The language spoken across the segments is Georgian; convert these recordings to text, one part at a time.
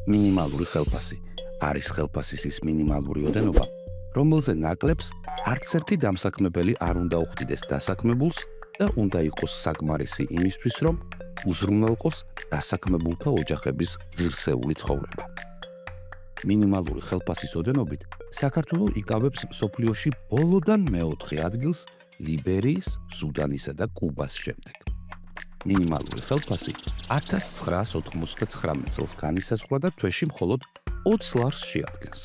მინიმალური ხელფასი არის ხელფასის ის მინიმალური ოდენობა, რომელზე ნაკლებს არც ერთი დამსაქმებელი არ უნდა უხდიდეს დასაქმებულს და უნდა იყოს საკმარისი იმისთვის, რომ უზრუნველყოს დასაქმებულთა ოჯახების ღირსეული ცხოვრება. მინიმალური ხელფასის ოდენობით საქართველო იკავებს მსოფლიოში ბოლოდან მეოთხე ადგილს ლიბერიის, სუდანისა და კუბას შემდეგ. მინიმალური ხელფასი 1999 წელს განისაზღვრა და თვეში მხოლოდ 20 ლარს შეადგენს.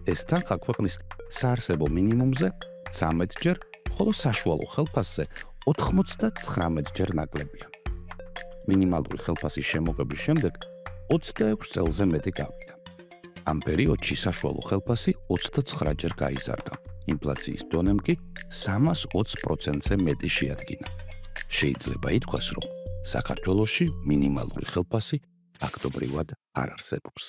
ეს თანხა ქვეყნის საარსებო მინიმუმზე 13 ჯერ, ხოლო საშუალო ხელფასზე 99 ჯერ ნაკლებია. მინიმალური ხელფასის შემოღების შემდეგ 26 წელზე მეტი გავიდა. ამ პერიოდში საშუალო ხელფასი 29 ჯერ გაიზარდა. ინფლაციის დონემ კი 320%-ზე მეტი შეადგინა. შეიძლება ითქვას, რომ საქართველოში მინიმალური ხელფასი ფაქტობრივად არ არსებობს.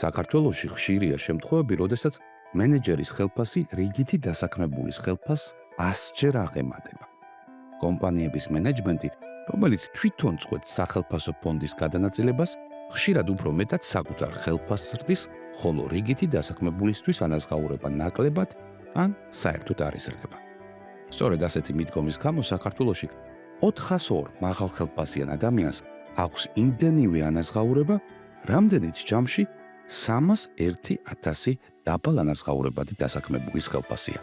საქართველოში ხშირია შემთხვევები, როდესაც მენეჯერის ხელფასი რიგითი დასაქმებულის ხელფასს 100 ჯერ აღემატება. კომპანიების მენეჯმენტი, რომელიც თვითონ წყვეტს სახელფასო ფონდის გადანაწილებას, ხშირად უფრო მეტად საკუთარ ხელფასს ზრდის, ხოლო რიგითი დასაქმებულისთვის ანაზღაურება ნაკლებად ან საერთოდ არ იზრდება. სწორედ ასეთი მიდგომის გამო საქართველოში 402 მაღალხელფასიან ადამიანს აქვს იმდენივე ანაზღაურება, რამდენიც ჯამში 301,000 დაბალ ანაზღაურებადი დასაქმებულის ხელფასია.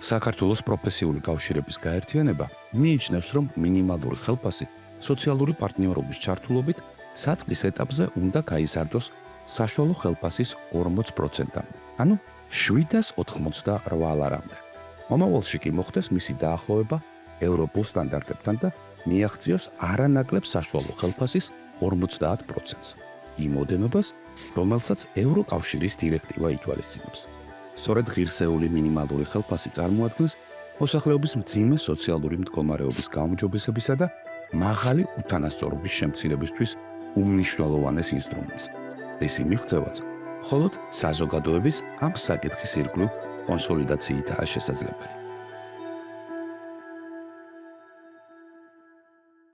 საქართველოს პროფესიული კავშირების გაერთიანება მიიჩნევს, რომ მინიმალური ხელფასი სოციალური პარტნიორობის ჩართულობით საწყის ეტაპზე უნდა გაიზარდოს საშუალო ხელფასის 40%-მდე, ანუ 788 ლარამდე. მომავალში კი მოხდეს მისი დაახლოება ევროპულ სტანდარტებთან და მიაღწიოს არანაკლებ საშუალო ხელფასის 50%-ს, იმ ოდენობას, რომელსაც ევროკავშირის დირექტივა ითვალისწინებს. სწორედ ღირსეული მინიმალური ხელფასი წარმოადგენს მოსახლეობის მძიმე სოციალური მდგომარეობის გაუმჯობესებისა და მაღალი უთანასწორობის შემცირებისთვის უმნიშვნელოვანეს ინსტრუმენტს, რისი მიღწევაც მხოლოდ საზოგადოების ამ საკითხის ირგვლივ კონსოლიდაციითაა შესაძლებელი.